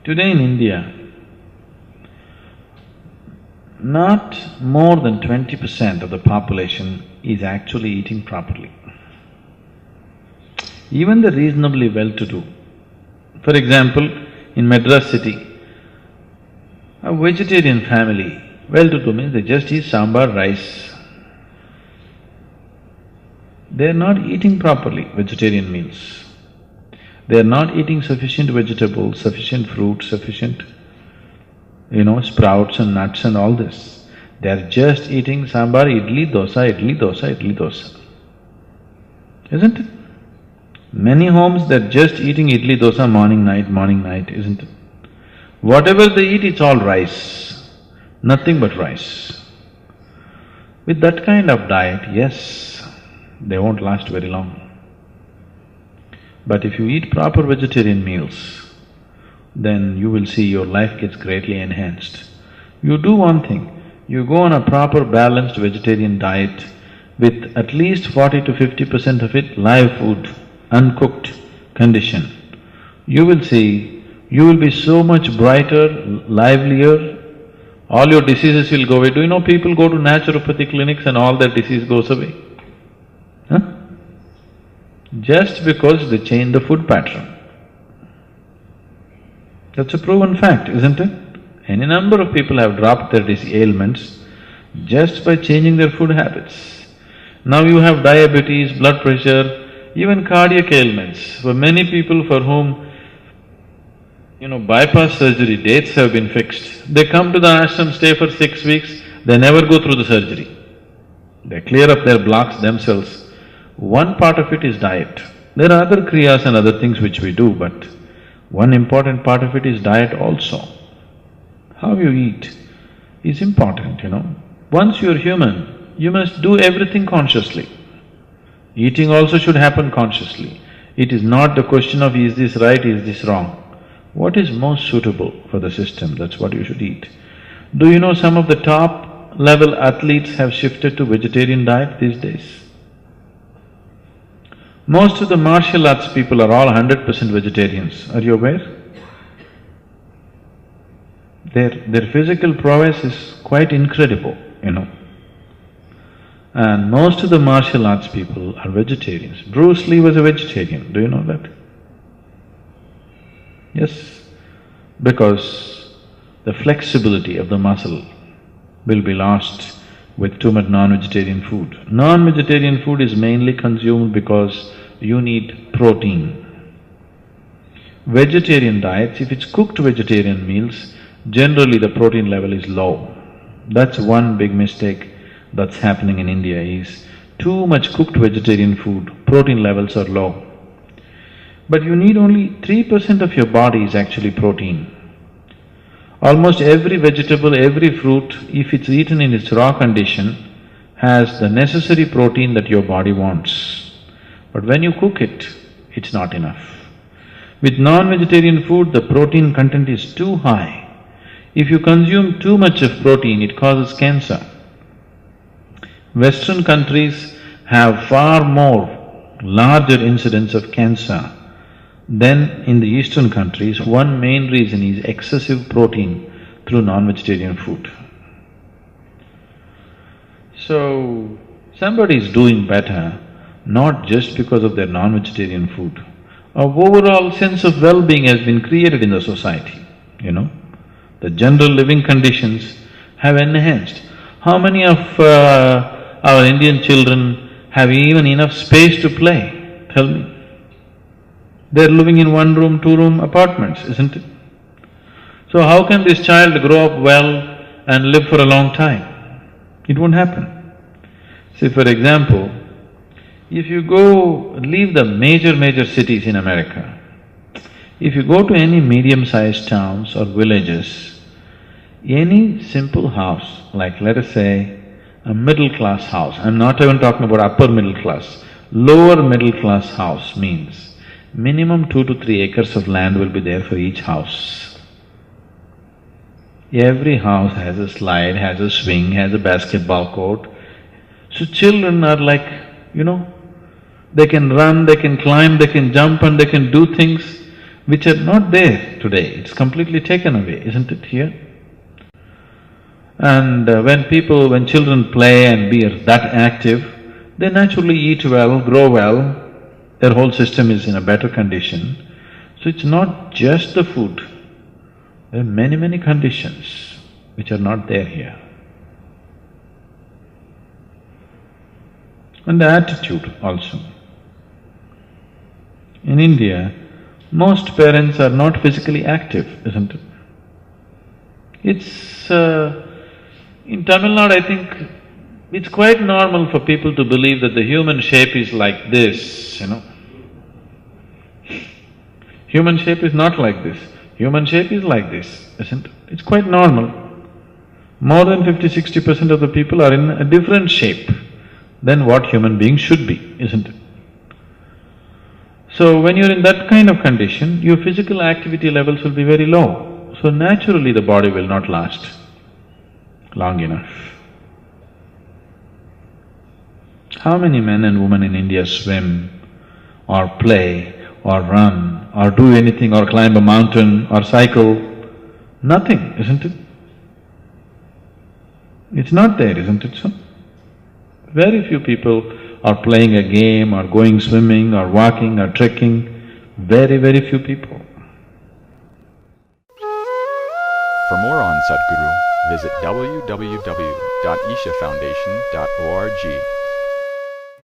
Today in India, not more than 20% of the population is actually eating properly. Even the reasonably well-to-do. For example, in Madras city, a vegetarian family, well-to-do means they just eat sambar, rice. They're not eating properly vegetarian meals. They're not eating sufficient vegetables, sufficient fruit, sufficient, sprouts and nuts and all this. They're just eating sambar, idli, dosa, idli, dosa, idli, dosa. Isn't it? Many homes, they're just eating idli, dosa morning, night, isn't it? Whatever they eat, it's all rice, nothing but rice. With that kind of diet, yes, they won't last very long. But if you eat proper vegetarian meals, then you will see your life gets greatly enhanced. You do one thing, you go on a proper balanced vegetarian diet with at least 40 to 50% of it live food, uncooked condition. You will see, you will be so much brighter, livelier, all your diseases will go away. Do you know people go to naturopathy clinics and all their disease goes away? Huh? Just because they change the food pattern. That's a proven fact, isn't it? Any number of people have dropped their ailments just by changing their food habits. Now you have diabetes, blood pressure, even cardiac ailments. For many people for whom, bypass surgery dates have been fixed, they come to the ashram, stay for 6 weeks, they never go through the surgery. They clear up their blocks themselves. One part of it is diet. There are other kriyas and other things which we do, but one important part of it is diet also. How you eat is important, Once you're human, you must do everything consciously. Eating also should happen consciously. It is not the question of is this right, is this wrong. What is most suitable for the system, that's what you should eat. Do you know some of the top level athletes have shifted to vegetarian diet these days? Most of the martial arts people are all 100% vegetarians, are you aware? Their physical prowess is quite incredible, And most of the martial arts people are vegetarians. Bruce Lee was a vegetarian, do you know that? Yes, because the flexibility of the muscle will be lost with too much non-vegetarian food. Non-vegetarian food is mainly consumed because you need protein. Vegetarian diets, if it's cooked vegetarian meals, generally the protein level is low. That's one big mistake that's happening in India is too much cooked vegetarian food, protein levels are low. But you need only 3% of your body is actually protein. Almost every vegetable, every fruit, if it's eaten in its raw condition, has the necessary protein that your body wants. But when you cook it, it's not enough. With non-vegetarian food, the protein content is too high. If you consume too much of protein, it causes cancer. Western countries have far more larger incidence of cancer than in the eastern countries. One main reason is excessive protein through non-vegetarian food. So, somebody is doing better not just because of their non-vegetarian food. Our overall sense of well-being has been created in the society, The general living conditions have enhanced. How many of our Indian children have even enough space to play? Tell me. They're living in one-room, two-room apartments, isn't it? So how can this child grow up well and live for a long time? It won't happen. See, for example, if you leave the major cities in America, if you go to any medium-sized towns or villages, any simple house, like let us say a middle-class house, I'm not even talking about upper middle class, lower middle-class house means minimum 2 to 3 acres of land will be there for each house. Every house has a slide, has a swing, has a basketball court. So children are like, they can run, they can climb, they can jump and they can do things which are not there today. It's completely taken away, isn't it, here? And when children play and be that active, they naturally eat well, grow well, their whole system is in a better condition. So it's not just the food, there are many, many conditions which are not there here. And the attitude also. In India, most parents are not physically active, isn't it? It's… in Tamil Nadu, I think it's quite normal for people to believe that the human shape is like this, Human shape is not like this, human shape is like this, isn't it? It's quite normal. More than 50–60% of the people are in a different shape than what human beings should be, isn't it? So when you're in that kind of condition, your physical activity levels will be very low. So naturally the body will not last long enough. How many men and women in India swim or play or run or do anything or climb a mountain or cycle? Nothing, isn't it? It's not there, isn't it so? Very few people are playing a game or going swimming or walking or trekking, very, very few people. For more on Sadhguru, visit www.ishafoundation.org.